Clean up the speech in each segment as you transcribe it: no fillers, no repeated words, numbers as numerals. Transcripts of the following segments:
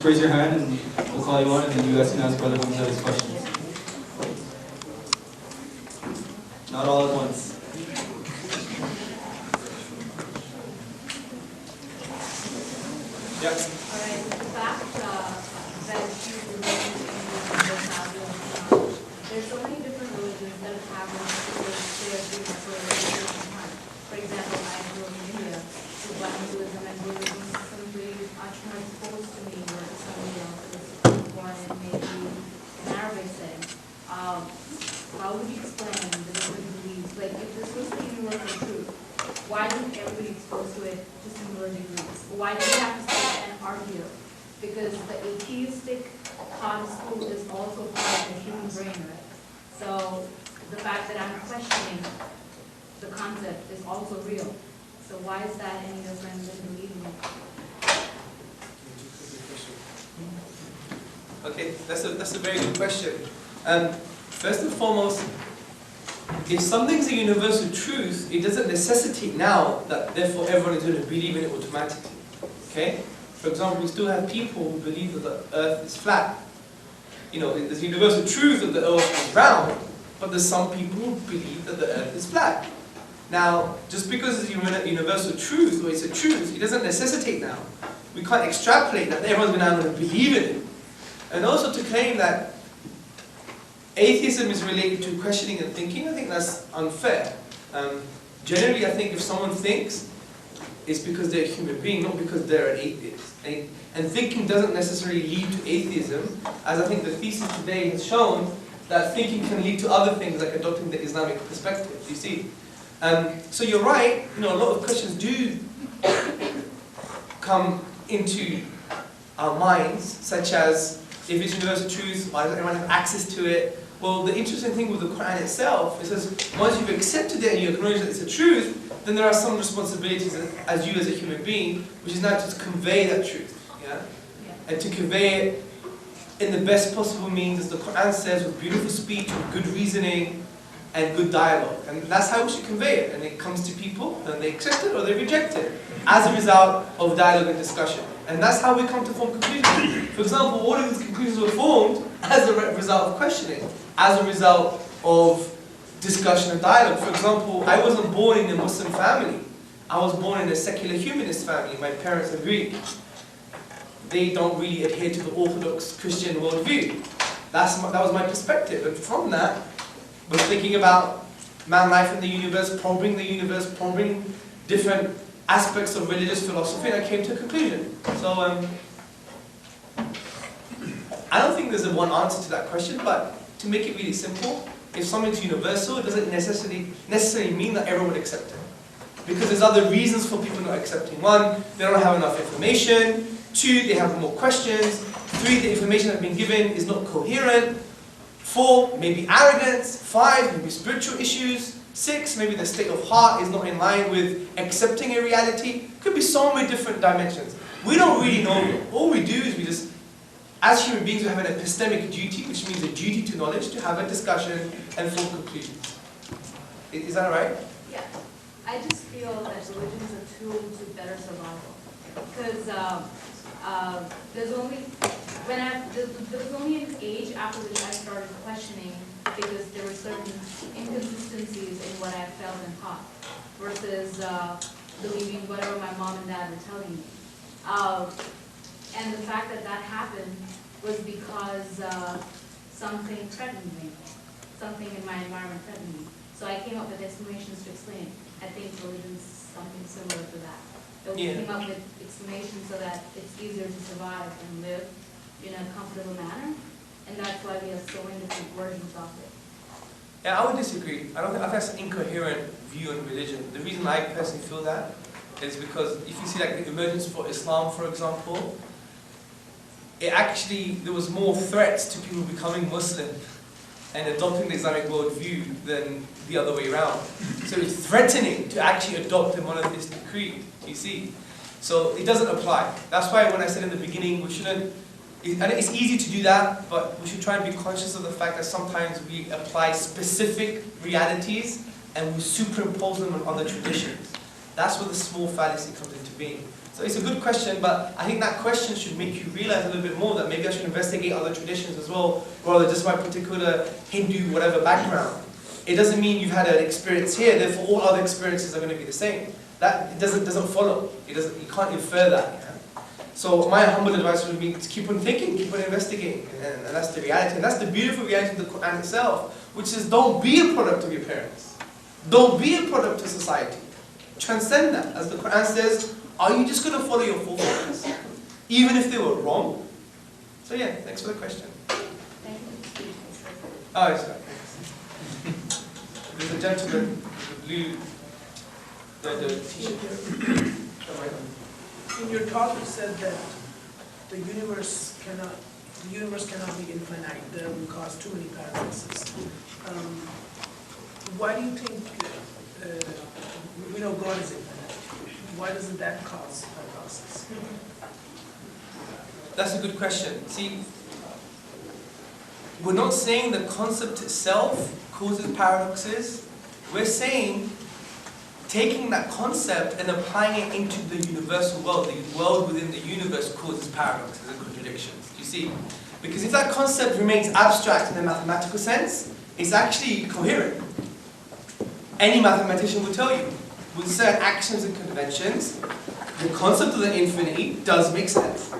raise your hand and we'll call you on, and then you guys can ask Brother Hamza his questions. Not all at once. Yep. Alright, the fact that you there's so many different religions that have their For example, I grew up in India, so Hinduism and Buddhism simply much more exposed to me than somebody else who was born in maybe an Arabic setting. How would you explain the different beliefs? Like, if this was the universal truth, why isn't everybody exposed to it to similar degrees? Why do we have to sit and argue? Because the atheistic thought of school is also part of the human brain, right? So the fact that I'm questioning the concept is also real. So why is that any different than believing it? Okay, that's a very good question. First and foremost, if something's a universal truth, it doesn't necessitate now that therefore everyone is going to believe in it automatically. Okay? For example, we still have people who believe that the earth is flat. You know, there's a universal truth that the earth is round, but there's some people who believe that the earth is flat. Now, just because it's a universal truth, or it's a truth, it doesn't necessitate now. We can't extrapolate that everyone's now going to believe in it. And also to claim that atheism is related to questioning and thinking, I think that's unfair. Generally, I think if someone thinks, it's because they're a human being, not because they're an atheist. And thinking doesn't necessarily lead to atheism, as I think the thesis today has shown that thinking can lead to other things like adopting the Islamic perspective, you see. So you're right, you know, a lot of questions do come into our minds, such as, if it's universal truth, why doesn't everyone have access to it? Well, the interesting thing with the Quran itself, it says, once you've accepted it and you acknowledge that it's a truth, then there are some responsibilities as you as a human being, which is now to convey that truth, yeah? And to convey it in the best possible means, as the Quran says, with beautiful speech, with good reasoning, and good dialogue. And that's how we should convey it. And it comes to people, and they accept it or they reject it, as a result of dialogue and discussion. And that's how we come to form conclusions. For example, all of these conclusions were formed as a result of questioning, as a result of discussion and dialogue. For example, I wasn't born in a Muslim family. I was born in a secular humanist family. My parents are Greek. They don't really adhere to the Orthodox Christian worldview. That was my perspective. And from that, I was thinking about man, life, and the universe, probing different aspects of religious philosophy, and I came to a conclusion. So, I don't think there's a one answer to that question, but to make it really simple, if something's universal, it doesn't necessarily mean that everyone would accept it. Because there's other reasons for people not accepting. One, they don't have enough information. Two, they have more questions. Three, the information that's been given is not coherent. Four, maybe arrogance. Five, maybe spiritual issues. Six, maybe the state of heart is not in line with accepting a reality. Could be so many different dimensions. We don't really know. All we do is we just, as human beings, we have an epistemic duty, which means a duty to knowledge, to have a discussion and form conclusions. Is that right? Yeah. I just feel that religion is a tool to better survival. Because there was only an age after which I started questioning, because there were certain inconsistencies in what I felt and thought, versus believing whatever my mom and dad were telling me. And the fact that that happened was because something threatened me. Something in my environment threatened me. So I came up with explanations to explain. I think religion is something similar to that. So we came up with explanations so that it's easier to survive and live in a comfortable manner. And that's why we have so many different versions of it. Yeah, I would disagree. I think that's an incoherent view on religion. The reason I personally feel that is because if you see like the emergence for Islam, for example, there was more threats to people becoming Muslim and adopting the Islamic worldview than the other way around. So it's threatening to actually adopt a monotheistic creed, you see. So it doesn't apply. That's why when I said in the beginning, we shouldn't, and it's easy to do that, but we should try and be conscious of the fact that sometimes we apply specific realities and we superimpose them on other traditions. That's where the small fallacy comes into being. So it's a good question, but I think that question should make you realize a little bit more that maybe I should investigate other traditions as well, rather just my particular Hindu whatever background. It doesn't mean you've had an experience here, therefore all other experiences are going to be the same. That it doesn't follow. You can't infer that. Yeah? So my humble advice would be to keep on thinking, keep on investigating, and that's the reality. And that's the beautiful reality of the Quran itself, which is don't be a product of your parents. Don't be a product of society. Transcend that. As the Quran says, are you just going to follow your forefathers, even if they were wrong? So yeah, thanks for the question. Thank you. Oh, it's right. There's a gentleman with the blue, the t-shirt. In your talk, you said that the universe cannot be infinite. That will cause too many paradoxes. Why do you think we know God is infinite? Why doesn't that cause paradoxes? That's a good question. See, we're not saying the concept itself causes paradoxes. We're saying taking that concept and applying it into the universal world, the world within the universe causes paradoxes and contradictions. Do you see? Because if that concept remains abstract in a mathematical sense, it's actually coherent. Any mathematician will tell you, with certain actions and conventions, the concept of the infinity does make sense.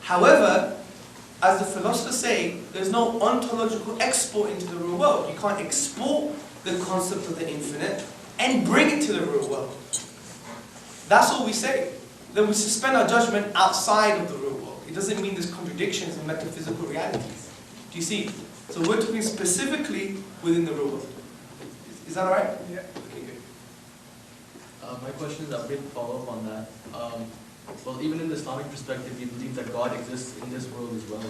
However, as the philosophers say, there's no ontological export into the real world. You can't export the concept of the infinite and bring it to the real world. That's all we say. Then we suspend our judgment outside of the real world. It doesn't mean there's contradictions in metaphysical realities. Do you see? So we're talking specifically within the real world. Is that alright? Yeah. Okay, good. My question is a bit follow-up on that. Well, even in the Islamic perspective, we believe that God exists in this world as well.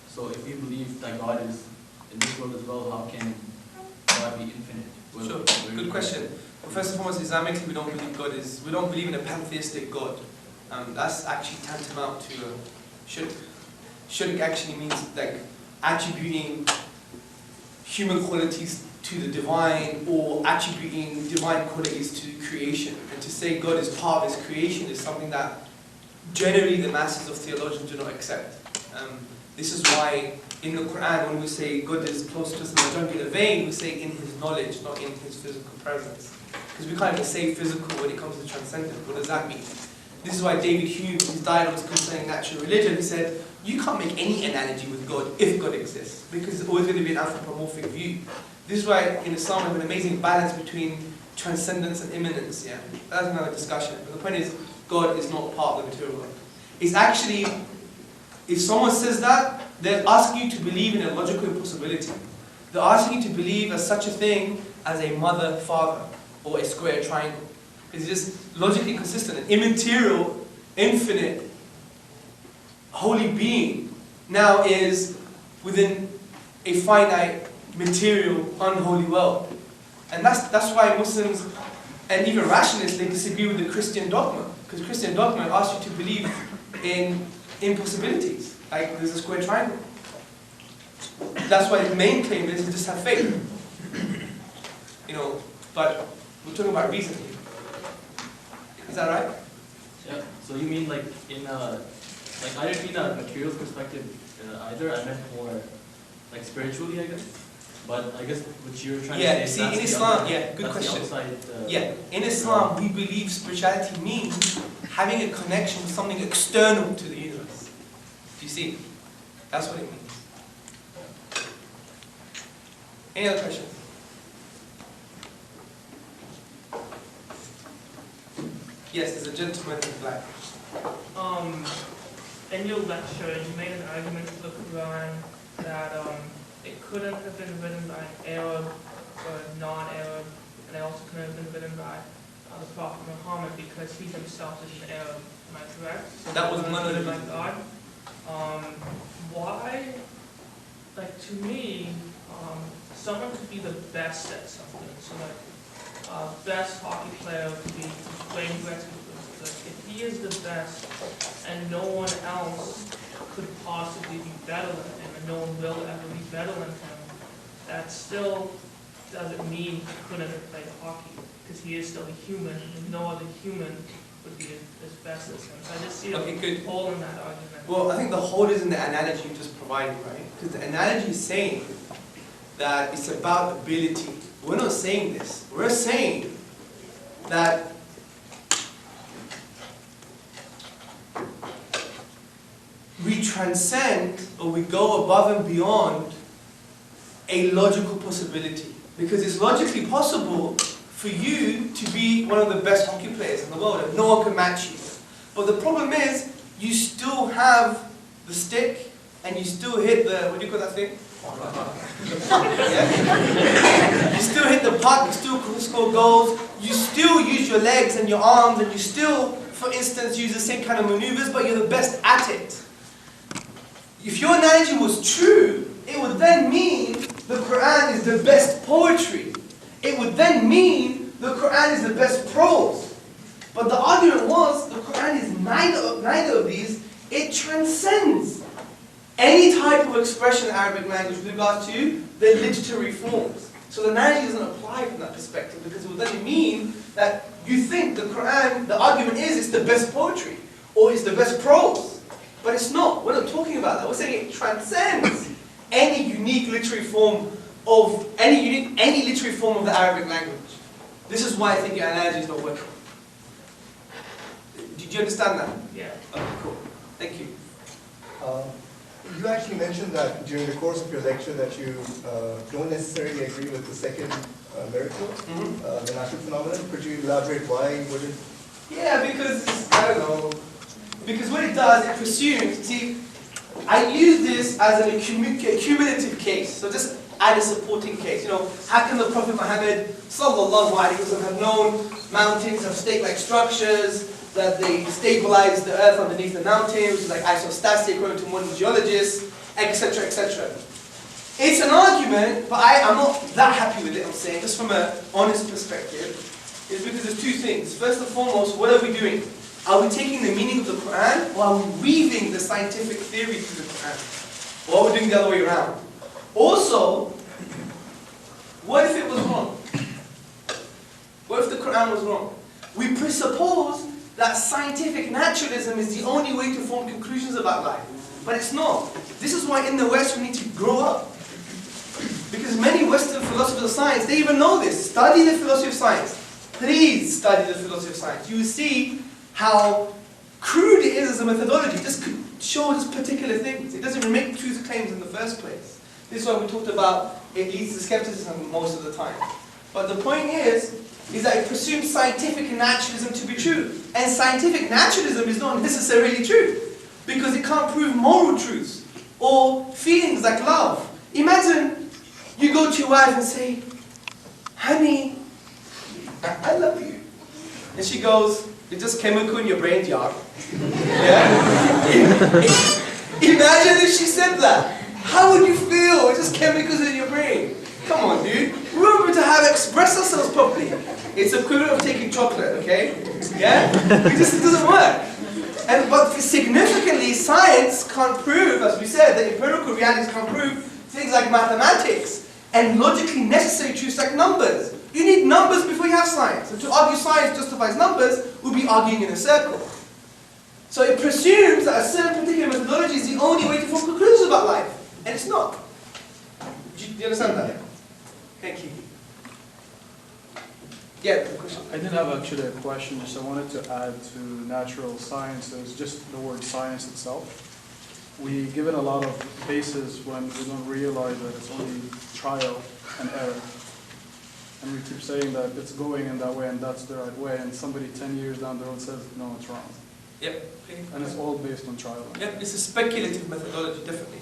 So if we believe that God is in this world as well, how can God be infinite? Well, Sure, good question. Well, first and foremost, Islamically, we don't believe in a pantheistic God. That's actually tantamount to shirk. Shirk actually means like attributing human qualities to the divine or attributing divine qualities to creation. And to say God is part of his creation is something that generally the masses of theologians do not accept. This is why in the Quran when we say God is close to us in the jugular vein, we say in his knowledge, not in his physical presence. Because we can't even say physical when it comes to transcendent. What does that mean? This is why David Hume, his dialogues concerning natural religion, he said, you can't make any analogy with God if God exists, because it's always going to be an anthropomorphic view. This is why in Islam we have an amazing balance between transcendence and immanence. Yeah, that's another discussion. But the point is, God is not part of the material world. It's actually, if someone says that, they're asking you to believe in a logical impossibility. They're asking you to believe as such a thing as a mother, father, or a square triangle. It's just logically consistent. An immaterial, infinite, holy being now is within a finite, material, unholy world. And that's why Muslims and even rationalists, they disagree with the Christian dogma. Because Christian dogma asks you to believe in impossibilities. Like there's a square triangle. That's why the main claim is to just have faith. You know, but we're talking about reason here. Is that right? Yeah. So you mean like in I didn't mean a material perspective either. I meant more like spiritually, I guess. But I guess what you're trying to say. Yeah. See, in Islam, good question. In Islam, we believe spirituality means having a connection with something external to the universe. Do you see? That's what it means. Any other questions? Yes, there's a gentleman in black. In your lecture, you made an argument for the Quran that it couldn't have been written by an Arab or a non-Arab, and it also couldn't have been written by the Prophet Muhammad because he himself is an Arab. Am I correct? So that was one of the by God. Why? Like to me, someone could be the best at something. So like. Best hockey player could be Wayne Gretzky. If he is the best and no one else could possibly be better than him and no one will ever be better than him, that still doesn't mean he couldn't have played hockey. because he is still a human, and no other human would be as best as him. So I just see Okay, good. a hole in that argument. Well, I think the hole is in the analogy you just provided, right? Because the analogy is saying that it's about ability. We're not saying this. We're saying that we transcend, or we go above and beyond a logical possibility. Because it's logically possible for you to be one of the best hockey players in the world, and no one can match you. But the problem is, you still have the stick, and you still hit the, what do you call that thing? Yeah? You still hit the puck, you still score goals, you still use your legs and your arms, and you still, for instance, use the same kind of maneuvers, but you're the best at it. If your analogy was true, it would then mean the Quran is the best poetry. It would then mean the Quran is the best prose. But the argument was, the Quran is neither of these. It transcends any type of expression in Arabic language with regards to the literary forms. So the analogy doesn't apply from that perspective, because it would then mean that you think the Quran, the argument is it's the best poetry, or it's the best prose. But it's not. We're not talking about that. We're saying it transcends any unique literary form of any literary form of the Arabic language. This is why I think your analogy is not working. Did you understand that? Yeah. Okay, cool. Thank you. You actually mentioned that during the course of your lecture that you don't necessarily agree with the second miracle, the natural phenomenon. Could you elaborate why you wouldn't? Yeah, because, I don't know, because what it does, it presumes, see, I use this as a cumulative case, so just add a supporting case. You know, how can the Prophet Muhammad sallallahu alaihi wasallam have known mountains have stake-like structures, that they stabilize the earth underneath the mountains, which is like isostatic according to modern geologists, etc., etc. It's an argument, but I'm not that happy with it, I'm saying, just from an honest perspective, is because there's two things. First and foremost, what are we doing? Are we taking the meaning of the Quran, or are we weaving the scientific theory through the Quran? Or are we doing the other way around? Also, what if it was wrong? What if the Quran was wrong? We presuppose that scientific naturalism is the only way to form conclusions about life. But it's not. This is why in the West we need to grow up. Because many Western philosophers of science, they even know this. Study the philosophy of science. Please study the philosophy of science. You will see how crude it is as a methodology. It just shows particular things. It doesn't even make truth claims in the first place. This is why we talked about it leads to skepticism most of the time. But the point is that it presumes scientific naturalism to be true. And scientific naturalism is not necessarily true, because it can't prove moral truths or feelings like love. Imagine you go to your wife and say, honey, I love you. And she goes, it's just chemical in your brain jar. Yeah? Imagine if she said that. How would you feel? It's just chemicals in your brain. Come on, dude. We want people to express ourselves properly. It's the equivalent of taking chocolate, okay? Yeah? It doesn't work. But significantly, science can't prove, as we said, that empirical realities can't prove things like mathematics and logically necessary truths like numbers. You need numbers before you have science. And to argue science justifies numbers, we'll be arguing in a circle. So it presumes that a certain particular methodology is the only way to form conclusions about life. And it's not. Do you understand that? Thank you. Yeah, the question. I did have actually a question, just I wanted to add to natural sciences, just the word science itself. We give it a lot of basis when we don't realize that it's only trial and error. And we keep saying that it's going in that way and that's the right way, and somebody 10 years down the road says, no, it's wrong. Yep. And it's all based on trial. Yep, it's a speculative methodology, definitely.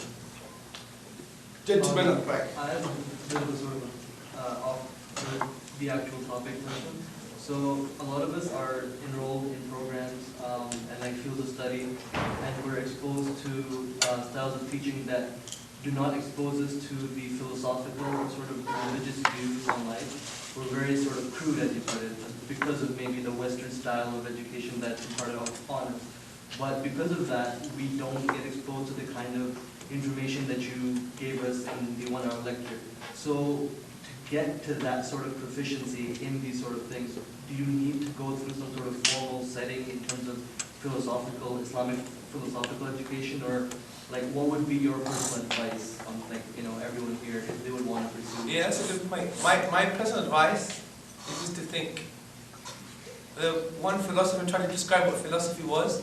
Gentlemen, right. I have a bit of a sort of off the actual topic question. So a lot of us are enrolled in programs and like fields of study, and we're exposed to styles of teaching that do not expose us to the philosophical sort of religious views on life. We're very sort of crude, as you put it, because of maybe the Western style of education that's imparted upon us. But because of that, we don't get exposed to the kind of information that you gave us in the 1 hour lecture. So get to that sort of proficiency in these sort of things, do you need to go through some sort of formal setting in terms of Islamic philosophical education, or like what would be your personal advice on like, you know, everyone here if they would want to pursue? Yeah, that's a good point. My personal advice is just to think. The one philosopher tried to describe what philosophy was,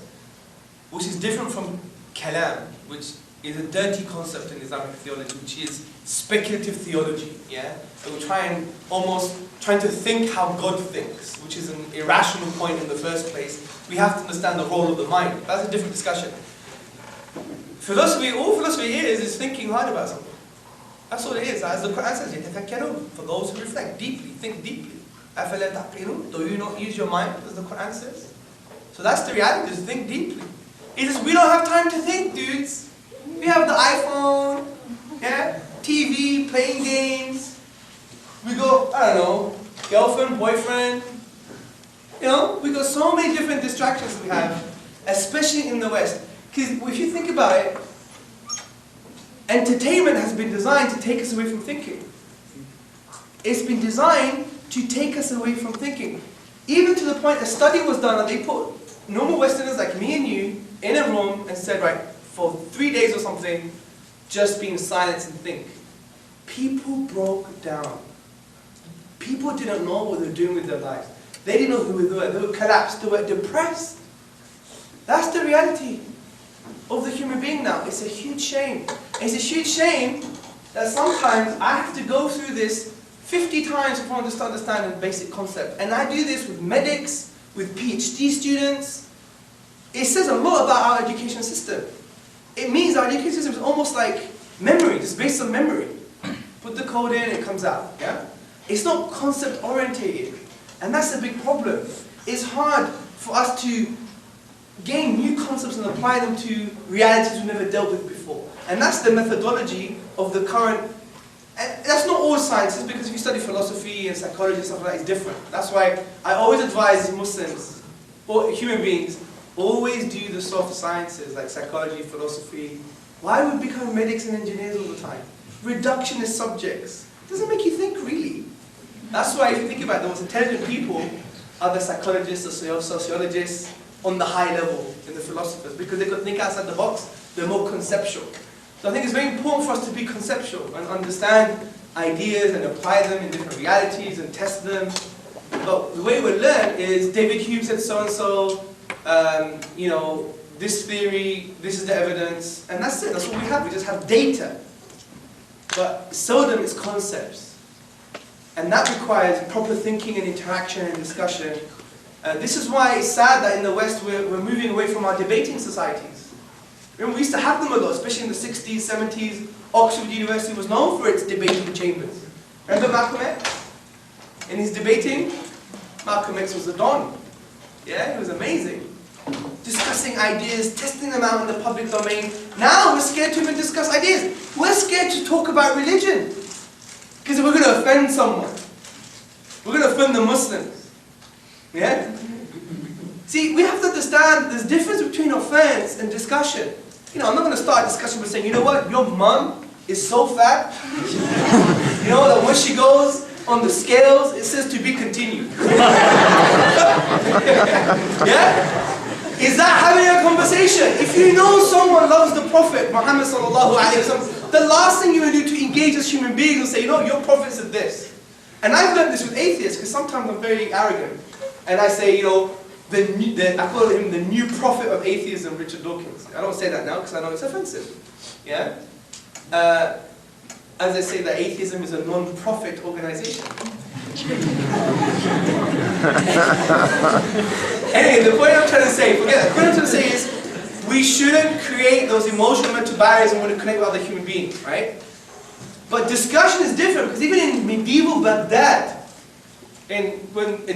which is different from kalam, which is a dirty concept in Islamic theology, which is speculative theology. Yeah, so we're trying to think how God thinks, which is an irrational point in the first place. We have to understand the role of the mind. That's a different discussion. Philosophy, all philosophy is thinking hard about something. That's all it is. As the Quran says, يَتَفَكَّرُونَ, for those who reflect deeply, think deeply. أَفَلَا تَعْقِلُونَ, do you not use your mind, as the Quran says? So that's the reality, is think deeply. It is, we don't have time to think, dudes. We have the iPhone, yeah, TV, playing games. We go, I don't know, girlfriend, boyfriend. You know, we got so many different distractions we have, especially in the West. Because if you think about it, entertainment has been designed to take us away from thinking. It's been designed to take us away from thinking. Even to the point a study was done and they put normal Westerners like me and you in a room and said, right, for 3 days or something, just be in silence and think. People broke down. People didn't know what they were doing with their lives. They didn't know who they were. They were collapsed. They were depressed. That's the reality of the human being now. It's a huge shame. It's a huge shame that sometimes I have to go through this 50 times before I just understand a basic concept. And I do this with medics, with PhD students. It says a lot about our education system. It means our education system is almost like memory, just based on memory. Put the code in, it comes out. Yeah? It's not concept orientated. And that's a big problem. It's hard for us to gain new concepts and apply them to realities we've never dealt with before. And that's the methodology of the current, and that's not all sciences, because if you study philosophy and psychology and stuff like that, it's different. That's why I always advise Muslims, or human beings, always do the soft sciences like psychology, philosophy. Why would we become medics and engineers all the time? Reductionist subjects. It doesn't make you think, really. That's why if you think about it, the most intelligent people are the psychologists, the sociologists, on the high level in the philosophers, because they could think outside the box. They're more conceptual. So I think it's very important for us to be conceptual and understand ideas and apply them in different realities and test them. But the way we learn is David Hume said so-and-so, you know, this theory, this is the evidence, and that's it. That's what we have. We just have data. But seldom it's concepts. And that requires proper thinking and interaction and discussion. This is why it's sad that in the West we're moving away from our debating societies. Remember, we used to have them a lot, especially in the 60s, 70s. Oxford University was known for its debating chambers. Remember Malcolm X? In his debating, Malcolm X was a don. Yeah, he was amazing. Discussing ideas, testing them out in the public domain. Now we're scared to even discuss ideas. We're scared to talk about religion. Because we're going to offend someone. We're going to offend the Muslims. Yeah? See, we have to understand there's a difference between offense and discussion. You know, I'm not going to start a discussion by saying, you know what, your mum is so fat. You know, that when she goes on the scales, it says to be continued. Yeah? Is that having a conversation? If you know someone loves the Prophet, Muhammad sallallahu alayhi wa sallam, the last thing you will do to engage as human beings is say, you know, your Prophet said this. And I've learned this with atheists, because sometimes I'm very arrogant. And I say, you know, I call him the new prophet of atheism, Richard Dawkins. I don't say that now because I know it's offensive. Yeah? As I say that atheism is a non-profit organization. Anyway, the point I'm trying to say, forget that. The point I'm trying to say is, we shouldn't create those emotional mental barriers when we connect with other human beings, right? But discussion is different, because even in medieval Baghdad, in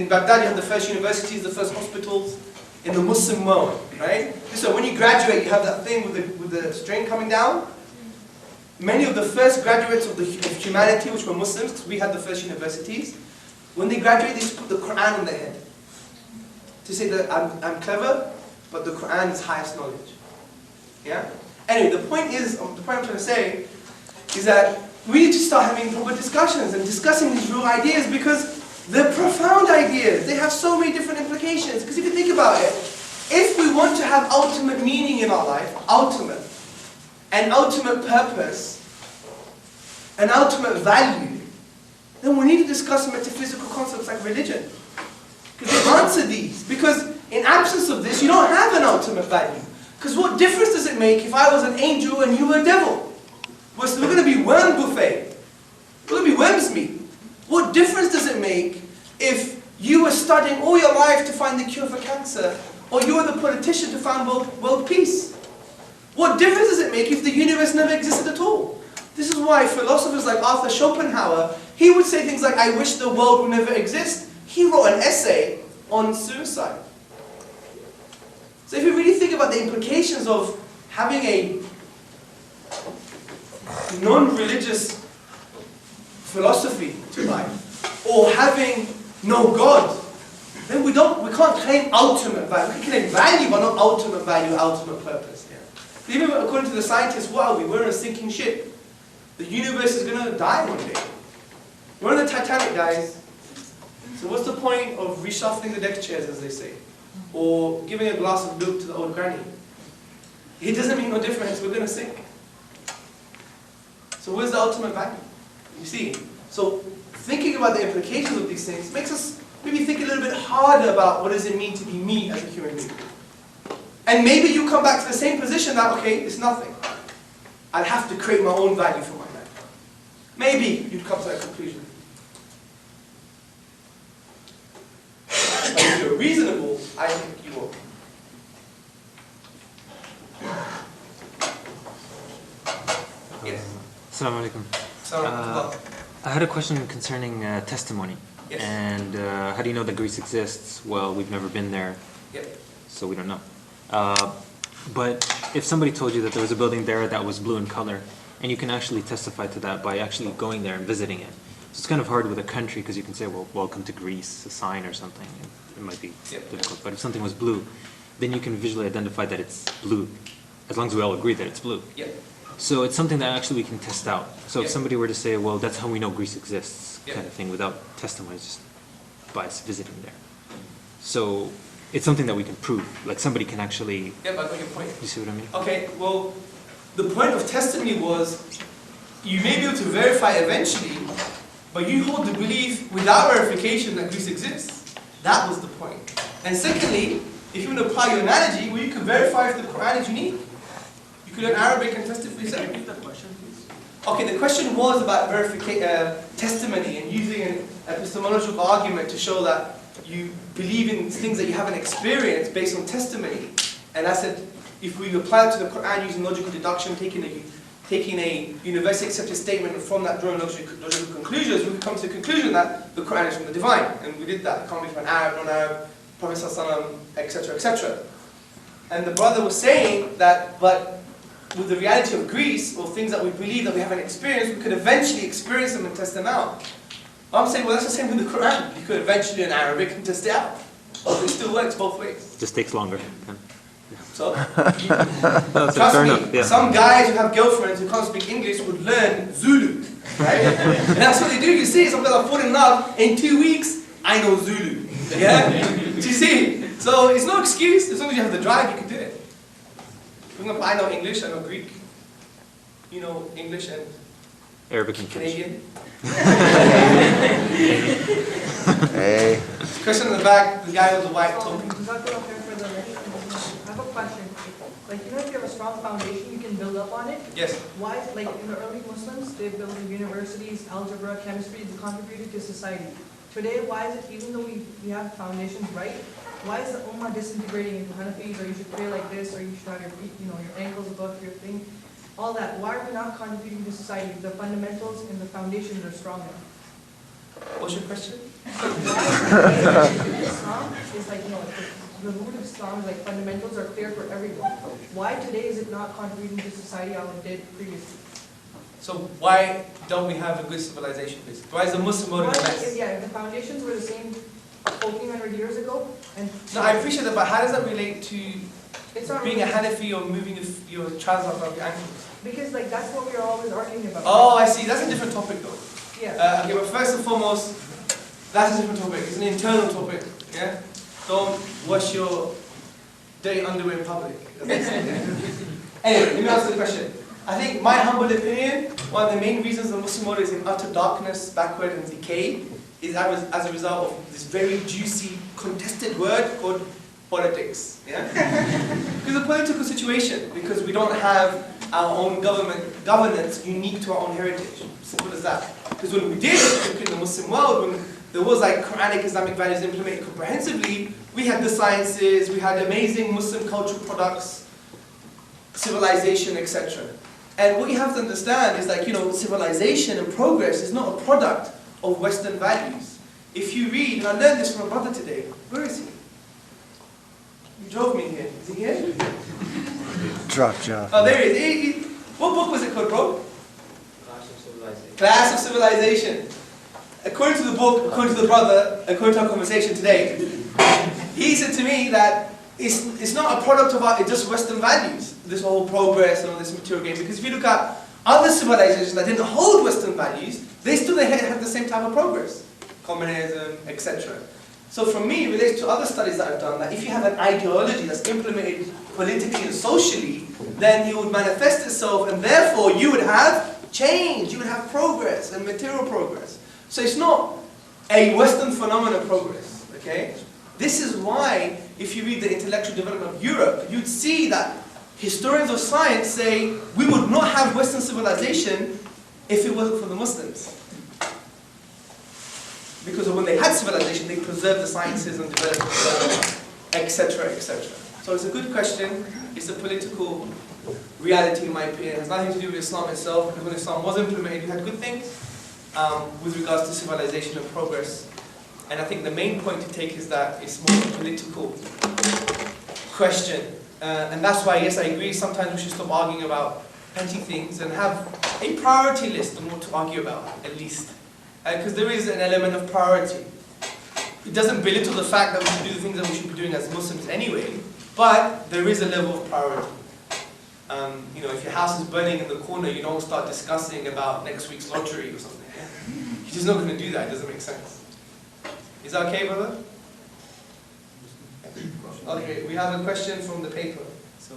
Baghdad you have the first universities, the first hospitals in the Muslim world, right? So when you graduate, you have that thing with the string coming down. Many of the first graduates of humanity, which were Muslims, because we had the first universities, when they graduate, they just put the Quran on their head. To say that I'm clever, but the Quran is highest knowledge. Yeah? Anyway, the point I'm trying to say is that we need to start having proper discussions and discussing these real ideas, because they're profound ideas. They have so many different implications. Because if you think about it, if we want to have ultimate meaning in our life, and ultimate purpose, and ultimate value, then we need to discuss metaphysical concepts like religion. Because they answer these. Because in absence of this, you don't have an ultimate value. Because what difference does it make if I was an angel and you were a devil? We're going to be worm buffet. We're going to be worms meat. What difference does it make if you were studying all your life to find the cure for cancer, or you were the politician to find world peace? What difference does it make if the universe never existed at all? This is why philosophers like Arthur Schopenhauer, he would say things like, I wish the world would never exist. He wrote an essay on suicide. So if you really think about the implications of having a non-religious philosophy to life, or having no God, then we can't claim ultimate value. We can claim value, but not ultimate value, ultimate purpose. Yeah. Even according to the scientists, what are we? We're in a sinking ship. The universe is going to die one day. We're on the Titanic, guys. So what's the point of reshuffling the deck chairs, as they say? Or giving a glass of milk to the old granny? It doesn't make no difference. We're going to sink. So where's the ultimate value? You see? So thinking about the implications of these things makes us maybe think a little bit harder about what does it mean to be me as a human being. And maybe you come back to the same position that, okay, it's nothing. I'd have to create my own value for my life. Maybe you'd come to that conclusion. But if you're reasonable, I think you will. Yes. Assalamu alaikum. So, I had a question concerning testimony. yes. And how do you know that Greece exists? Well, we've never been there, Yep. so we don't know. But if somebody told you that there was a building there that was blue in color, and you can actually testify to that by actually going there and visiting it. So it's kind of hard with a country, because you can say, well, welcome to Greece, a sign or something. It might be difficult. But if something was blue, then you can visually identify that it's blue, as long as we all agree that it's blue. Yep. So it's something that actually we can test out. So if Yeah. somebody were to say, well, that's how we know Greece exists, Yeah. kind of thing, without testimony, it's just by us visiting there. So it's something that we can prove. Like somebody can actually, Yep, I got your point. you see what I mean? Okay, well, the point of testimony was you may be able to verify eventually, but you hold the belief without verification that Greece exists. That was the point. And secondly, if you want to apply your analogy, well, you can verify if the Quran is unique. You could learn Arabic and test it for yourself. Repeat that question, please. Okay, the question was about testimony and using an epistemological argument to show that you believe in things that you haven't experienced based on testimony. And I said, if we apply it to the Quran using logical deduction, taking a universally accepted statement and from that drawing logical conclusions, we could come to the conclusion that the Quran is from the divine. And we did that. It can't be from an Arab, non-Arab, Prophet ﷺ, etc., etc. And the brother was saying that, but with the reality of Greece, or things that we believe that we haven't experienced, we could eventually experience them and test them out. I'm saying, well, that's the same with the Quran. You could eventually in Arabic and test it out. So it still works both ways. Just takes longer. So, That's trust fair me, enough, yeah. some guys who have girlfriends who can't speak English would learn Zulu, right? And that's what they do. You see, some guys fall in love, in 2 weeks, I know Zulu. Yeah? Do you see? So it's no excuse. As long as you have the drive, you can do it. For example, I know English, I know Greek. You know English and Arabic and French. Canadian. Hey. Question in the back, the guy with the white top. I have a question. Like, you know, if you have a strong foundation, you can build up on it. Yes. Why, like, in the early Muslims, they built universities, algebra, chemistry, they contributed to society. Today, why is it, even though we have foundations right, why is the Ummah disintegrating into Hanafis, or you should pray like this, or you should have your feet, you know, your ankles above your thing, all that? Why are we not contributing to society? The fundamentals and the foundations are stronger. What's your question? Islam is like, you know, the root of Islam is like fundamentals are clear for everyone. Why today is it not contributing to society how it did previously? So why don't we have a good civilization, please? Why is the Muslim world a mess? Yeah, if the foundations were the same 1400 years ago, and No, I appreciate that, but how does that relate to It's not being a religious. Hanafi or moving your trousers above your ankles. Because like that's what we're always arguing about. Oh, I see. That's a different topic though. Yeah. Okay, but first and foremost, that's a different topic. It's an internal topic. Yeah. Don't wash your dirty underwear in public. Anyway, let me answer the question. I think my humble opinion, one of the main reasons the Muslim world is in utter darkness, backward and decay is as a result of this very juicy, contested word called politics. Yeah? Because a political situation, because we don't have our own governance unique to our own heritage. Simple as that. Because when we did in the Muslim world, when there was like Quranic Islamic values implemented comprehensively, we had the sciences, we had amazing Muslim cultural products, civilization, etc. And what you have to understand is like, civilization and progress is not a product of Western values. If you read, and I learned this from a brother today, where is he? You drove me here. Is he here? Dropped you off. Oh, there he is. What book was it called, bro? Clash of Civilization. Clash of Civilization. According to the book, according to the brother, according to our conversation today, he said to me that it's not a product of just Western values, this whole progress and all this material gain. Because if you look at other civilizations that didn't hold Western values, they still had the same type of progress. Communism, etc. So for me, it relates to other studies that I've done, that if you have an ideology that's implemented politically and socially, then it would manifest itself, and therefore you would have change, you would have progress and material progress. So it's not a Western phenomenon progress, okay? This is why, if you read the intellectual development of Europe, you'd see that historians of science say we would not have Western civilization if it wasn't for the Muslims. Because when they had civilization, they preserved the sciences and developed, etc., etc. So it's a good question. It's a political reality, in my opinion. It has nothing to do with Islam itself, because when Islam was implemented, you had good things with regards to civilization and progress. And I think the main point to take is that it's more a political question. And that's why, yes, I agree, sometimes we should stop arguing about petty things and have a priority list on what to argue about, at least. Because there is an element of priority. It doesn't belittle the fact that we should do the things that we should be doing as Muslims anyway, but there is a level of priority. If your house is burning in the corner, you don't start discussing about next week's lottery or something. You're just not going to do that, it doesn't make sense. Is that okay, brother? Okay, we have a question from the paper. So,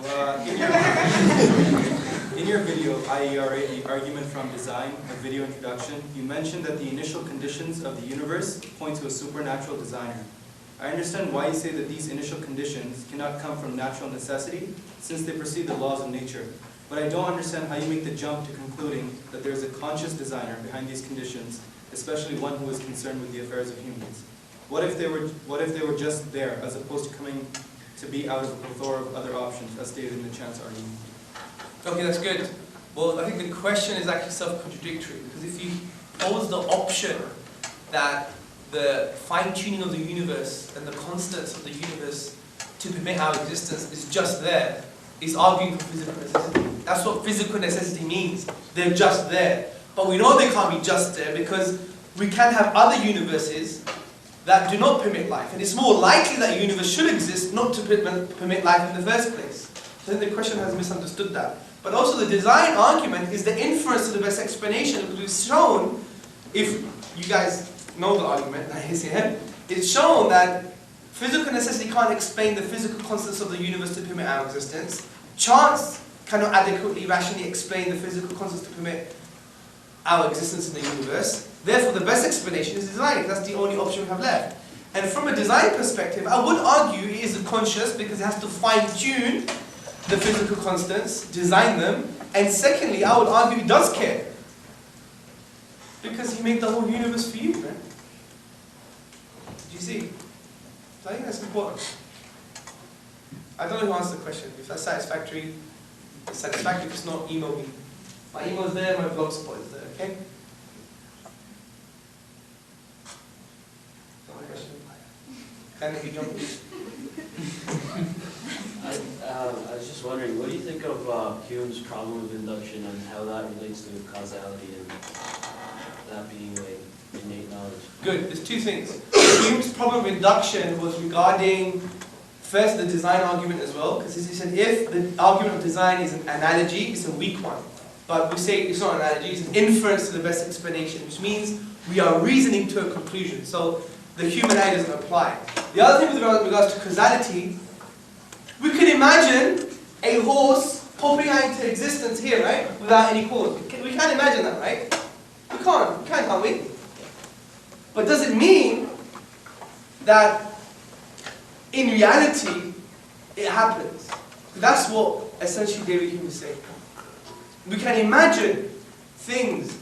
in your video, IERA, the Argument from Design, a video introduction, you mentioned that the initial conditions of the universe point to a supernatural designer. I understand why you say that these initial conditions cannot come from natural necessity, since they precede the laws of nature. But I don't understand how you make the jump to concluding that there is a conscious designer behind these conditions, especially one who is concerned with the affairs of humans. What if they were just there, as opposed to coming to be out of a plethora of other options, as stated in the chance argument? Okay, that's good. Well, I think the question is actually self-contradictory, because if you pose the option that the fine-tuning of the universe and the constants of the universe to permit our existence is just there, is arguing for physical necessity. That's what physical necessity means. They're just there. But we know they can't be just there, because we can have other universes that do not permit life. And it's more likely that a universe should exist not to permit life in the first place. So I think the question has misunderstood that. But also the design argument is the inference to the best explanation, because it's shown, if you guys know the argument, it's shown that physical necessity can't explain the physical constants of the universe to permit our existence. Chance cannot adequately, rationally explain the physical constants to permit our existence in the universe. Therefore, the best explanation is design. That's the only option we have left. And from a design perspective, I would argue it is conscious, because it has to fine-tune the physical constants, design them. And secondly, I would argue it does care, because he made the whole universe for you, man. Do you see? So I think that's important. I don't know who answered the question. If that's satisfactory, it's satisfactory. If it's not, email me. My email is there, my blog spot is there, okay? Can you jump in? I was just wondering, what do you think of Hume's problem of induction and how that relates to causality and that being like innate knowledge? Good, there's two things. Hume's problem of induction was regarding first the design argument as well, because he said if the argument of design is an analogy, it's a weak one. But we say it's not an analogy, it's an inference to the best explanation, which means we are reasoning to a conclusion. So the human eye doesn't apply. The other thing with regards to causality, we could imagine a horse popping out into existence here, right? Without any cause. We can't imagine that, right? We can't we? But does it mean that in reality it happens? That's what essentially David Hume is saying. We can imagine things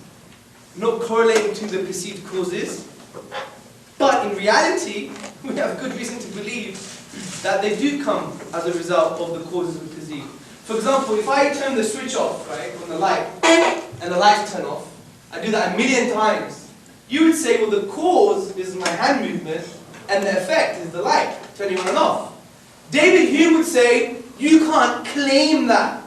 not correlating to the perceived causes, but in reality, we have good reason to believe that they do come as a result of the causes we perceive. For example, if I turn the switch off, right, on the light, and the lights turn off, I do that 1,000,000 times, you would say, well, the cause is my hand movement, and the effect is the light turning on and off. David Hume would say, you can't claim that.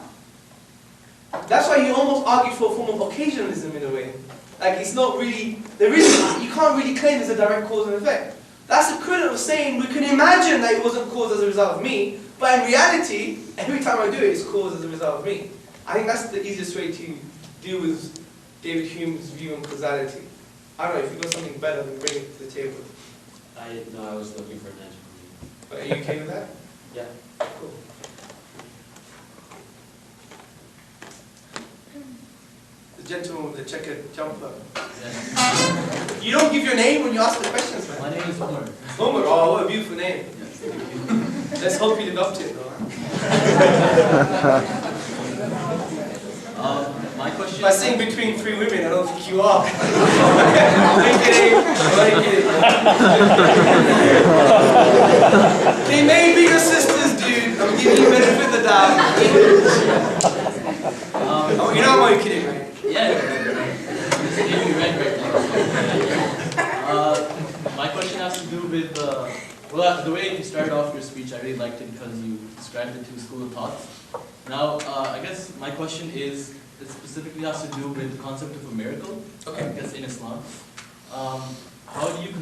That's why he almost argued for a form of occasionalism in a way. Like it's not really, you can't really claim there's a direct cause and effect. That's equivalent of saying we can imagine that it wasn't caused as a result of me, but in reality, every time I do it, it's caused as a result of me. I think that's the easiest way to deal with David Hume's view on causality. I don't know, if you've got something better, then bring it to the table. No, I was looking for an answer from you. But are you okay with that? Yeah. Cool. The gentleman with the checkered jumper. Yeah. You don't give your name when you ask the questions, man. My name is Humour. Humour, oh, what a beautiful name. Yes, thank you. Let's hope you live up to it, though. My question. By saying between 3 women, I don't think you are. I'm kidding. I'm kidding. They may be your sisters, dude. I'm giving you benefit of the doubt. You know I'm only kidding, right? Yeah. Just gave me red right now. My question has to do with well, the way you started off your speech, I really liked it because you described the 2 schools of thoughts. Now, I guess my question is, it specifically has to do with the concept of a miracle, Okay. I guess in Islam. How do you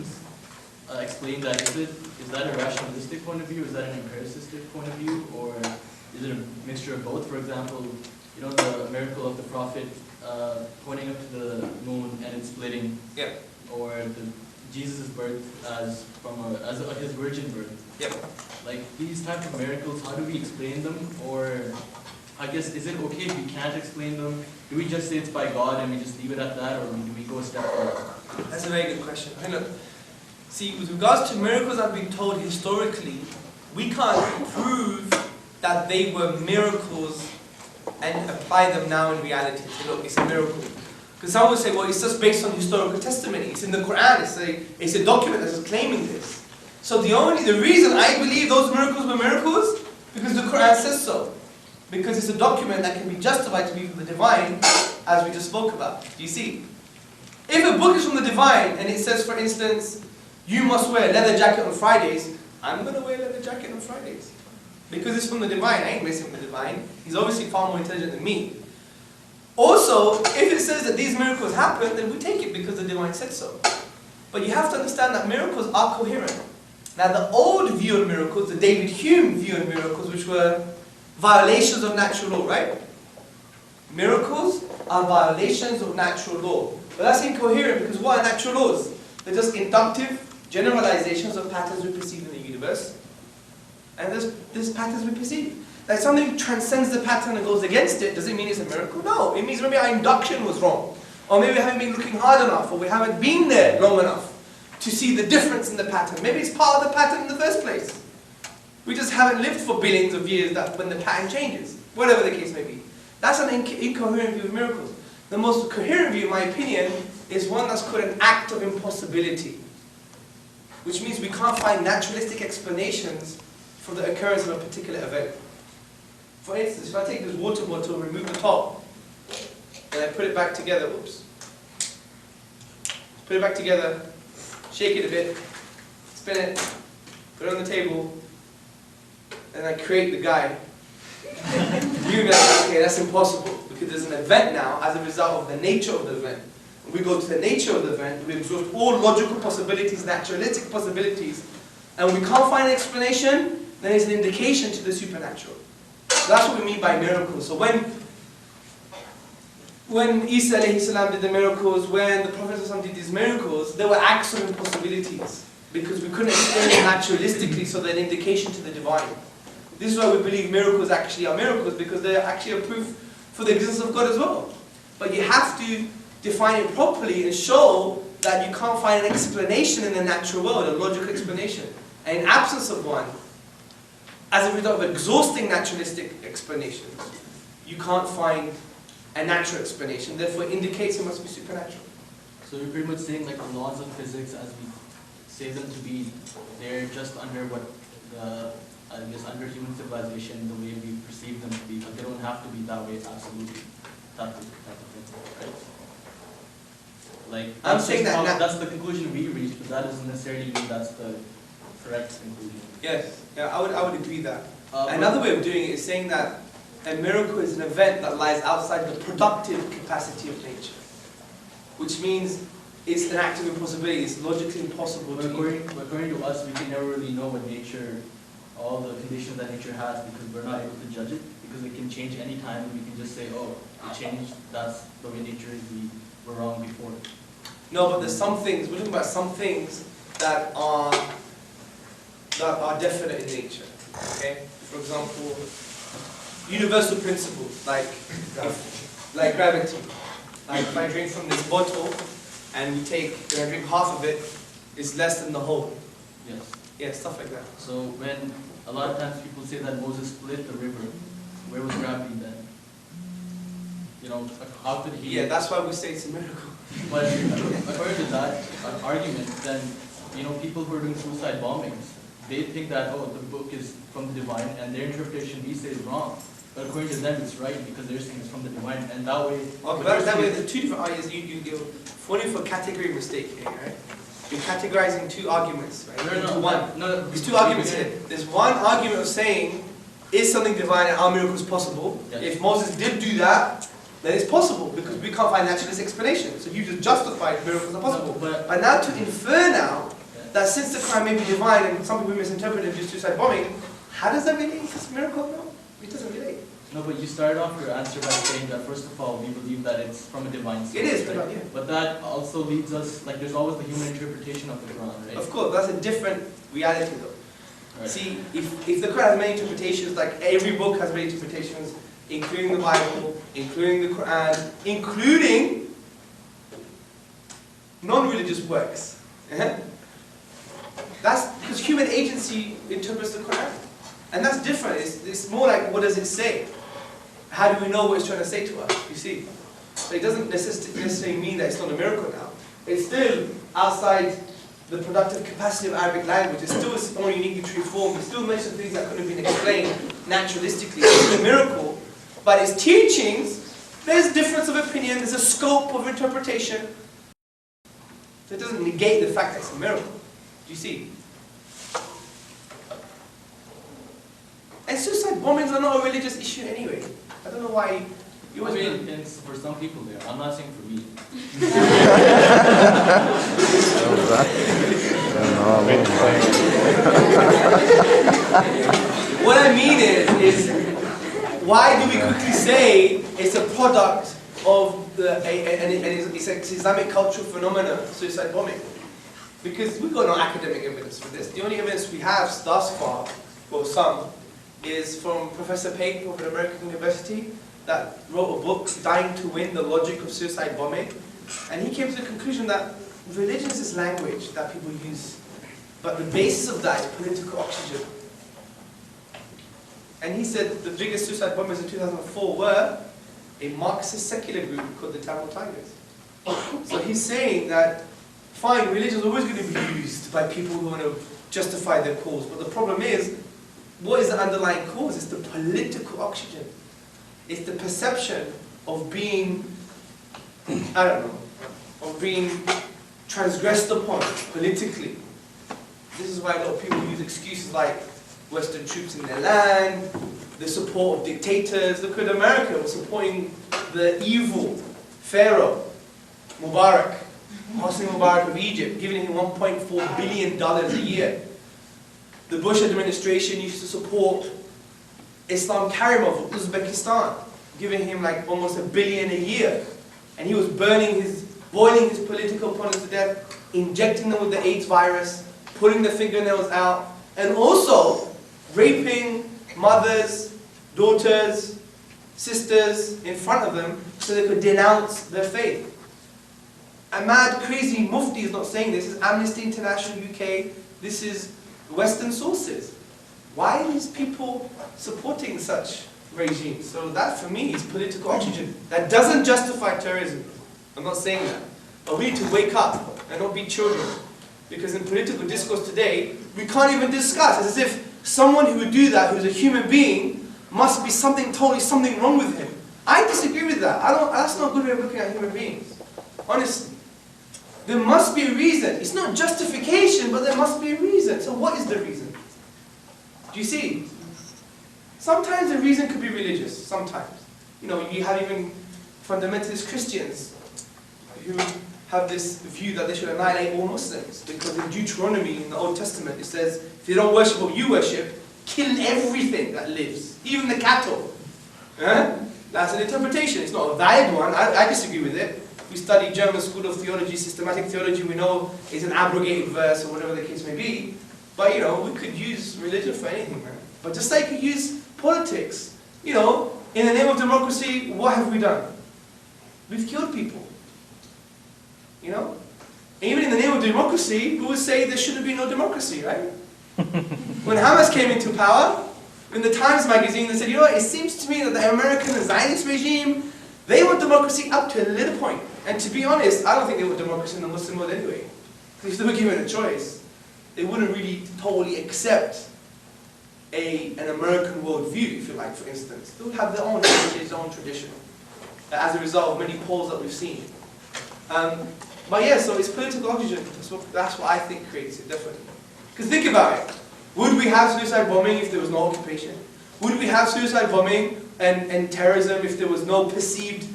explain that? Is that a rationalistic point of view? Is that an empiricistic point of view? Or is it a mixture of both? For example, you know, the miracle of the Prophet pointing up to the moon and it splitting. Yeah. Or Jesus' birth as his virgin birth. Yeah. Like these type of miracles, how do we explain them? Or I guess, is it okay if we can't explain them? Do we just say it's by God and we just leave it at that, or do we go a step further? That's a very good question. I look, see, with regards to miracles I've been told historically, we can't prove that they were miracles and apply them now in reality. So look, it's a miracle. Because some would say, well, it's just based on historical testimony. It's in the Quran. It's a document that's claiming this. So the reason I believe those miracles were miracles, because the Quran says so. Because it's a document that can be justified to be from the divine, as we just spoke about. Do you see? If a book is from the divine, and it says, for instance, you must wear a leather jacket on Fridays, I'm going to wear a leather jacket on Fridays. Because it's from the divine. I ain't messing with the divine. He's obviously far more intelligent than me. Also, if it says that these miracles happen, then we take it because the divine said so. But you have to understand that miracles are coherent. Now the old view of miracles, the David Hume view of miracles, which were violations of natural law, right? Miracles are violations of natural law. But that's incoherent because what are natural laws? They're just inductive generalizations of patterns we perceive in the universe. And there's patterns we perceive. Like something transcends the pattern and goes against it, does it mean it's a miracle? No, it means maybe our induction was wrong. Or maybe we haven't been looking hard enough, or we haven't been there long enough to see the difference in the pattern. Maybe it's part of the pattern in the first place. We just haven't lived for billions of years when the pattern changes. Whatever the case may be. That's an incoherent view of miracles. The most coherent view, in my opinion, is one that's called an act of impossibility. Which means we can't find naturalistic explanations for the occurrence of a particular event. For instance, if I take this water bottle, remove the top, and I put it back together, whoops. Put it back together, shake it a bit, spin it, put it on the table, and I create the guy. You'd be like, okay, that's impossible, because there's an event now as a result of the nature of the event. When we go to the nature of the event, we exhaust all logical possibilities, naturalistic possibilities, and we can't find an explanation, then it's an indication to the supernatural. That's what we mean by miracles. So when Isa alayhi salam did the miracles, when the Prophet did these miracles, they were acts of impossibilities. Because we couldn't explain it naturalistically, so they're an indication to the divine. This is why we believe miracles actually are miracles, because they're actually a proof for the existence of God as well. But you have to define it properly and show that you can't find an explanation in the natural world, a logical explanation. And in absence of one, as a result of exhausting naturalistic explanations, you can't find a natural explanation, therefore it indicates it must be supernatural. So you're pretty much saying like the laws of physics as we say them to be, they're just under what the, I guess under human civilization, the way we perceive them to be, but they don't have to be that way, absolutely. Type of thing, right? Like, I'm saying that that's the conclusion we reached, but that doesn't necessarily mean that's the correct conclusion. Yes, yeah, I would agree that. Another way of doing it is saying that a miracle is an event that lies outside the productive capacity of nature. Which means it's an act of impossibility, it's logically impossible But according to us, we can never really know what nature, all the conditions that nature has, because we're not able to judge it, because it can change any time, and we can just say, oh, it changed, that's the way nature is, we were wrong before. No, but there's some things, we're talking about some things that are definite in nature. Okay? For example, universal principles, like gravity. Like if I drink from this bottle, and when I drink half of it, it's less than the whole. Yes. Yeah, stuff like that. So when a lot of times people say that Moses split the river, where was gravity then? You know, how could he? Yeah, that's why we say it's a miracle. But according to that argument, then, you know, people who are doing suicide bombings, they think that, oh, the book is from the divine, and their interpretation we say is wrong. But according to them, it's right, because they're saying it's from the divine, and that way... Okay, but that way, the two different ideas, you're falling for category mistake here, right? You're categorizing two arguments, right? Into one. No, there's two arguments here. There's one argument of saying, is something divine and are miracles possible? Yes. If Moses did do that, then it's possible, because we can't find naturalist explanation. So you just justified miracles are possible. No, but now to infer now, that since the Quran may be divine and some people misinterpret it and do suicide bombing, how does that relate to this miracle? No, it doesn't relate. No, but you started off your answer by saying that first of all, we believe that it's from a divine source. It is, right? yeah. But that also leads us, like there's always the human interpretation of the Quran, right? Of course, that's a different reality though. Right. See, if the Quran has many interpretations, like every book has many interpretations, including the Bible, including the Quran, including non-religious works. That's because human agency interprets the Quran. And that's different. It's more like, what does it say? How do we know what it's trying to say to us? You see? So it doesn't necessarily mean that it's not a miracle now. It's still outside the productive capacity of Arabic language. It's still its own uniquely true form. It still mentions things that couldn't have been explained naturalistically. It's a miracle. But its teachings, there's difference of opinion, there's a scope of interpretation. So it doesn't negate the fact that it's a miracle. Do you see? And suicide bombings are not a religious issue anyway. I don't know why you always... I mean, for some people there. I'm not saying for me. What I mean is why do we quickly say it's a product of it's an Islamic cultural phenomenon, suicide bombing? Because we've got no academic evidence for this. The only evidence we have thus far, well some, is from Professor Payton of an American university that wrote a book, Dying to Win, The Logic of Suicide Bombing. And he came to the conclusion that religion is this language that people use, but the basis of that is political oxygen. And he said the biggest suicide bombers in 2004 were a Marxist secular group called the Tamil Tigers. So he's saying that, fine, religion is always going to be used by people who want to justify their cause, but the problem is, what is the underlying cause? It's the political oxygen. It's the perception of being, I don't know, of being transgressed upon politically. This is why a lot of people use excuses like Western troops in their land, the support of dictators. Look at America, we're supporting the evil Pharaoh, Mubarak, Hosni Mubarak of Egypt, giving him $1.4 billion a year. the Bush administration used to support Islam Karimov of Uzbekistan, giving him like almost $1 billion a year. And he was boiling his political opponents to death, injecting them with the AIDS virus, pulling their fingernails out, and also raping mothers, daughters, sisters in front of them so they could denounce their faith. A mad, crazy mufti is not saying this. This is Amnesty International UK. This is Western sources. Why are these people supporting such regimes? So that, for me, is political oxygen. That doesn't justify terrorism. I'm not saying that. But we need to wake up and not be children. Because in political discourse today, we can't even discuss. It's as if someone who would do that, who's a human being, must be something wrong with him. I disagree with that. That's not a good way of looking at human beings. Honestly. There must be a reason. It's not justification, but there must be a reason. So what is the reason? Do you see? Sometimes the reason could be religious. Sometimes. You know, you have even fundamentalist Christians who have this view that they should annihilate all Muslims. Because in Deuteronomy, in the Old Testament, it says, if you don't worship what you worship, kill everything that lives. Even the cattle. That's an interpretation. It's not a valid one. I disagree with it. We study German School of Theology, systematic theology, we know it's an abrogated verse or whatever the case may be. But, you know, we could use religion for anything, man. But just like we use politics, you know, in the name of democracy, what have we done? We've killed people. You know? And even in the name of democracy, we would say there shouldn't be no democracy, right? When Hamas came into power, in the Times magazine, they said, you know what, it seems to me that the American Zionist regime, they want democracy up to a little point. And to be honest, I don't think they want democracy in the Muslim world anyway. If they were given a choice, they wouldn't really totally accept an American worldview, if you like, for instance. They would have their own heritage, their own tradition. As a result of many polls that we've seen. But yeah, so it's political oxygen. That's what I think creates it, definitely. Because think about it. Would we have suicide bombing if there was no occupation? Would we have suicide bombing and terrorism if there was no perceived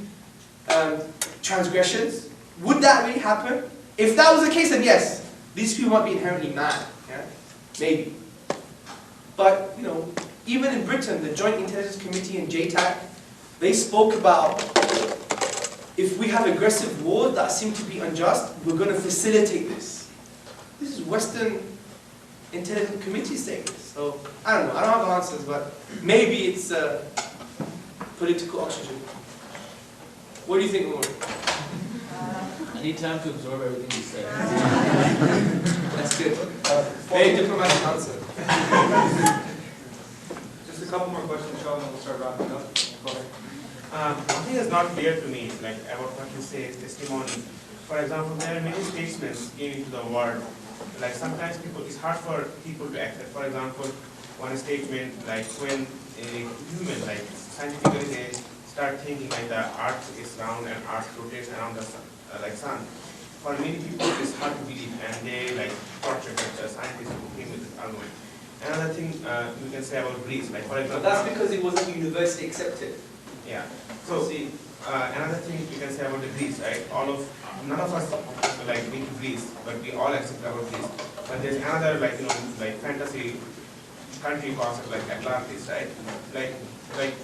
transgressions? Would that really happen? If that was the case, then yes, these people might be inherently mad. Yeah? Maybe. But, you know, even in Britain, the Joint Intelligence Committee and JTAC, they spoke about if we have aggressive wars that seem to be unjust, we're going to facilitate this. This is Western Intelligence Committee saying this. So, I don't know, I don't have answers, but maybe it's political oxygen. What do you think, Humour? I need time to absorb everything you say. That's good. Very diplomatic answer. Just a couple more questions, Sean, and we'll start wrapping up. Go ahead. One thing is not clear to me, like about what you say, testimony. For example, there are many statements given to the world. Like sometimes it's hard for people to accept. For example, one statement like when a human, like scientifically they start thinking like the earth is round and earth rotates around the sun, sun. For many people it's hard to believe and they like torture the scientists who came with this argument. Another thing we can say about Greece, like for example. But that's because it wasn't universally accepted. Yeah. So another thing we can say about the Greece, right? None of us like been to Greece, but we all accept about Greece. But there's another like fantasy country concept like Atlantis, right? Like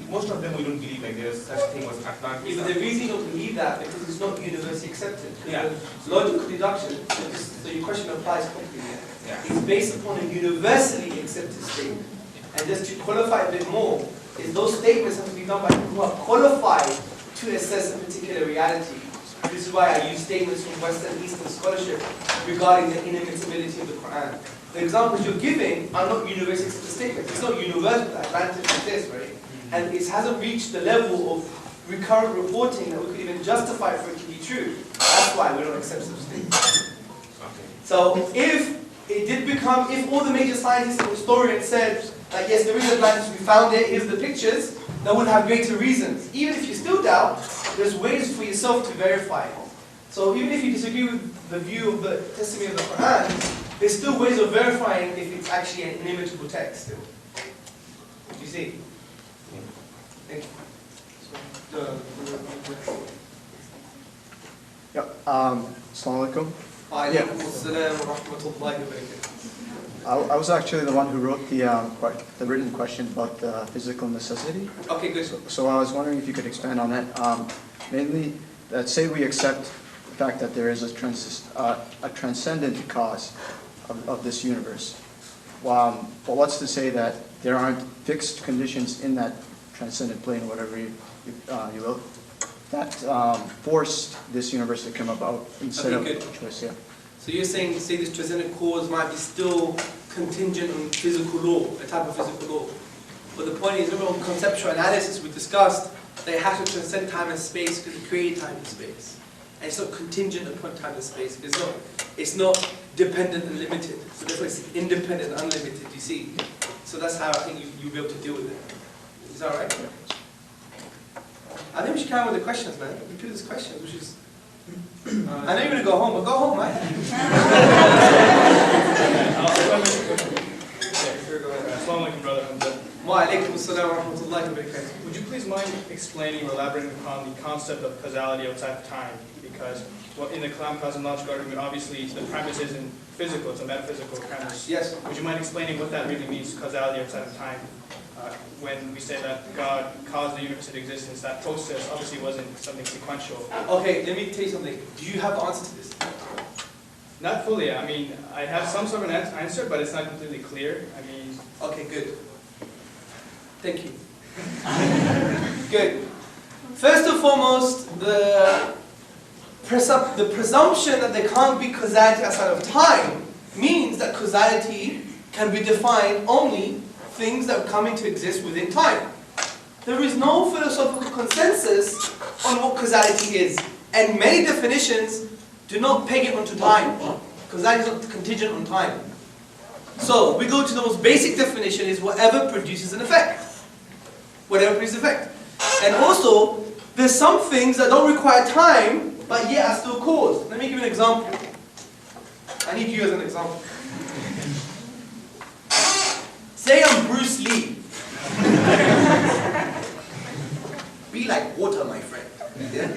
most of them we don't believe like there's such thing as Atlantis. Yeah, but the reason you don't believe that because it's not universally accepted. Yeah. Logical deduction, so your question applies completely. Yeah. It's based upon a universally accepted statement. And just to qualify a bit more, is those statements have to be done by people who are qualified to assess a particular reality. This is why I use statements from Western and Eastern scholarship regarding the inimitability of the Quran. The examples you're giving are not universally accepted statements. It's not universal, Atlantis like this, right? And it hasn't reached the level of recurrent reporting that we could even justify for it to be true. That's why we don't accept such statements. Okay. So if it did become, if all the major scientists and historians said that yes, there is Atlantis, we found it, here's the pictures, that would have greater reasons. Even if you still doubt, there's ways for yourself to verify it. So even if you disagree with the view of the testimony of the Quran, there's still ways of verifying if it's actually an inimitable text still. Do you see? Thank you. Yeah. Assalamu alaikum. Wa alaikum assalam wa rahmatullahi wa barakatuh. I was actually the one who wrote the written question about the physical necessity. Okay, good. So I was wondering if you could expand on that. Mainly, that say we accept the fact that there is a transcendent cause of this universe. But what's to say that there aren't fixed conditions in that transcendent plane, whatever you will, that forced this universe to come about instead of choice? Yeah. So you're saying, say this transcendent cause might be still contingent on physical law, a type of physical law. But the point is, remember on conceptual analysis we discussed that it has to transcend time and space because it created time and space. And it's not contingent upon time and space. It's not dependent and limited. So that's why it's independent and unlimited, you see. So that's how I think you'll be able to deal with it. Is that right? I think we should carry on with the questions, man. We do these questions, which is... I know you're going to go home, but go home, man. Assalamu alaikum, brother Hamza. Wa alaikum assalam wa rahmatullahi wa barakatuh. Would you please mind explaining or elaborating upon the concept of causality outside of time? Because in the Kalam cosmological argument, obviously the premise isn't physical, it's a metaphysical premise. Yes. Would you mind explaining what that really means, causality outside of time? When we say that God caused the universe into existence, that process obviously wasn't something sequential. Okay, let me tell you something. Do you have the answer to this? Not fully. I mean, I have some sort of an answer, but it's not completely clear. I mean... Okay, good. Thank you. Good. First and foremost, the presumption that there can't be causality outside of time means that causality can be defined only things that come into exist within time. There is no philosophical consensus on what causality is, and many definitions do not peg it onto time. Causality is not contingent on time. So we go to the most basic definition: is whatever produces an effect. Whatever produces an effect. And also, there's some things that don't require time, but yet are still cause. Let me give you an example. I need you as an example. Say I'm Bruce Lee. Be like water, my friend. Yeah?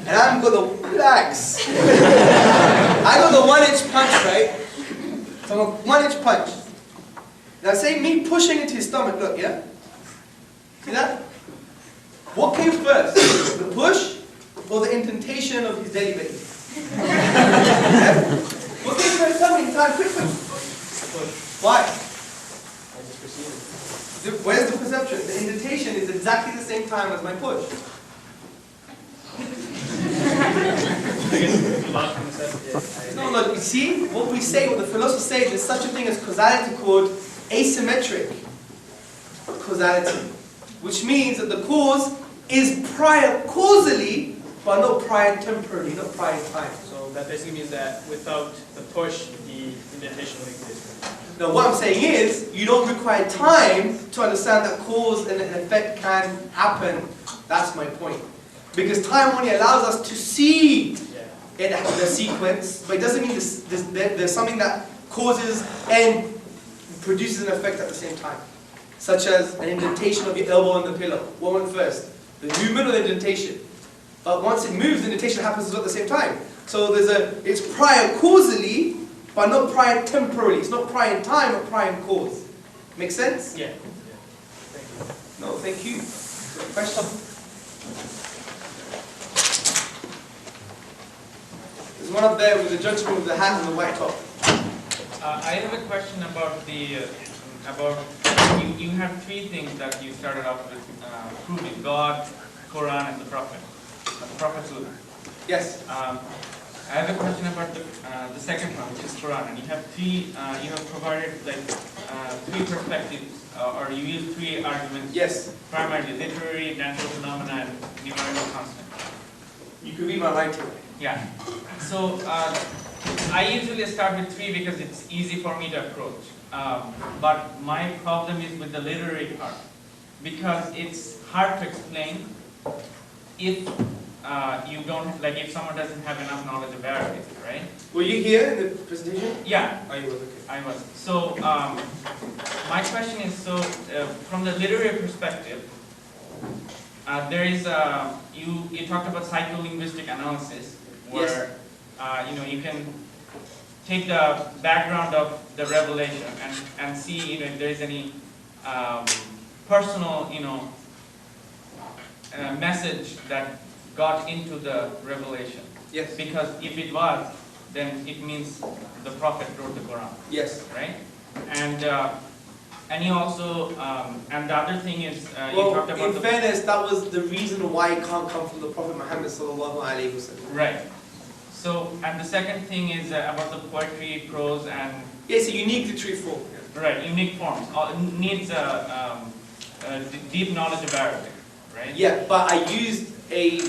And I'm gonna relax. I got the 1-inch punch, right? So I'm a 1-inch punch. Now say me pushing into his stomach, look, yeah? See that? What came first? The push or the indentation of his belly button? Yeah? What came first? Tell me in time, quick. Why? Where's the perception? The indentation is exactly the same time as my push. No, look, you see, what we say, what the philosophers say, there's such a thing as causality called asymmetric causality, which means that the cause is prior causally, but not prior temporally, not prior in time. So that basically means that without the push, the indentation would exist. Now what I'm saying is, you don't require time to understand that cause and an effect can happen. That's my point. Because time only allows us to see it as a sequence, but it doesn't mean there's something that causes and produces an effect at the same time. Such as an indentation of your elbow on the pillow. What went first? The movement or the indentation? But once it moves, the indentation happens at the same time. So it's prior causally, but not prior temporally. It's not prior in time, but prior in cause. Make sense? Yeah. No, thank you. Question? There's one up there with the gentleman with the hat and the white top. I have a question about you have three things that you started off with proving: God, Quran, and the Prophet's Sunnah. Yes. I have a question about the second one, which is Quran, and you have you have provided like three perspectives, or you use three arguments. Yes. Primarily literary, natural phenomena, and numerical constant. You can read my writing. Yeah. So I usually start with three because it's easy for me to approach. But my problem is with the literary part, because it's hard to explain if you don't, like if someone doesn't have enough knowledge of Arabic, right? Were you here in the presentation? Yeah. Oh, you were, okay. I was. So my question is, from the literary perspective, there is you talked about psycholinguistic analysis, where yes. you can take the background of the revelation and see, if there is any personal, message that got into the revelation. Yes. Because if it was, then it means the prophet wrote the Quran. Yes. Right? And you also, and the other thing is, you Well, talked about in fairness, that was the reason why it can't come from the Prophet Muhammad sallallahu alaihi wasallam. Right. So, and the second thing is about the poetry, prose, and... Yeah, it's a unique literary form. Right, unique forms. It needs a deep knowledge of Arabic, right? Yeah, but I used a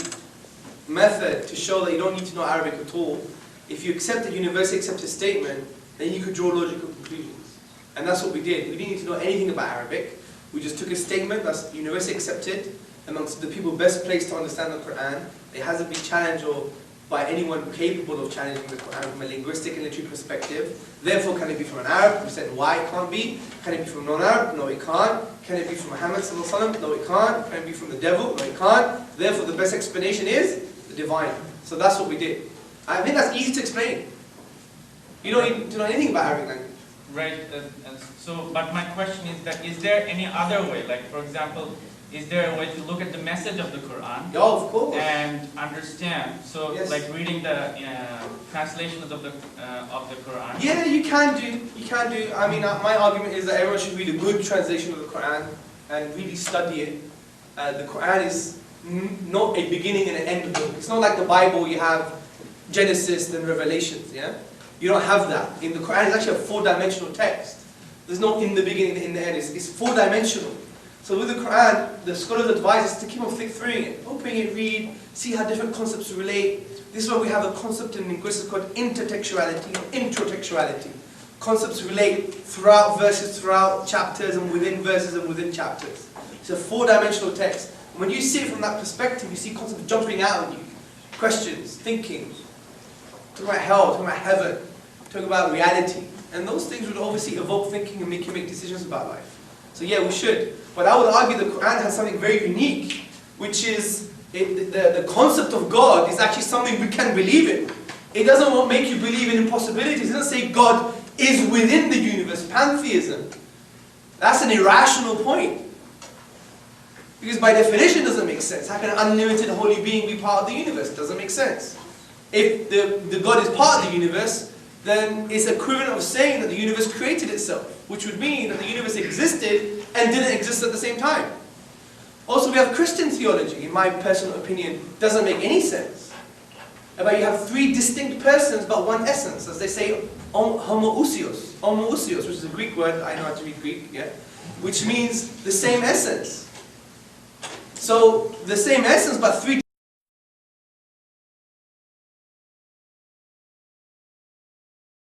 method to show that you don't need to know Arabic at all. If you accept a universally accepted statement, then you could draw logical conclusions. And that's what we did. We didn't need to know anything about Arabic. We just took a statement that's universally accepted amongst the people best placed to understand the Quran. It hasn't been challenged or by anyone capable of challenging the Quran from a linguistic and literary perspective. Therefore, can it be from an Arab? We said why it can't be. Can it be from a non-Arab? No, it can't. Can it be from Muhammad sallallahu alaihi wasallam? No, it can't. Can it be from the devil? No, it can't. Therefore, the best explanation is the divine. So that's what we did. I think that's easy to explain. You don't need to know anything about Arabic language. Right. So, but my question is that, is there any other way? Like, for example, is there a way to look at the message of the Quran? Yeah, of course. And understand? So, Yes. like reading the translations of the Quran. Yeah, you can do. You can do. I mean, my argument is that everyone should read a good translation of the Quran and really study it. The Quran is not a beginning and an end book. It's not like the Bible. You have Genesis then Revelations. Yeah, you don't have that. In the Quran, it's actually a four-dimensional text. There's no in the beginning and in the end. It's four-dimensional. So with the Quran, the scholars advise us to keep on flick through it, opening it, read, see how different concepts relate. This is why we have a concept in linguistics called intertextuality or introtextuality. Concepts relate throughout verses, throughout chapters, and within verses and within chapters. It's a four-dimensional text. When you see it from that perspective, you see concepts jumping out at you. Questions, thinking, talking about hell, talking about heaven, talking about reality. And those things would obviously evoke thinking and make you make decisions about life. So yeah, we should. But I would argue the Quran has something very unique, which is the concept of God is actually something we can believe in. It doesn't make you believe in impossibilities. It doesn't say God is within the universe, pantheism. That's an irrational point. Because by definition it doesn't make sense. How can an unlimited holy being be part of the universe? It doesn't make sense. If the God is part of the universe, then it's equivalent of saying that the universe created itself, which would mean that the universe existed and didn't exist at the same time. Also, we have Christian theology, in my personal opinion, doesn't make any sense. About you have three distinct persons but one essence, as they say, homoousios, which is a Greek word, I know how to read Greek, yeah, which means the same essence. So, the same essence but three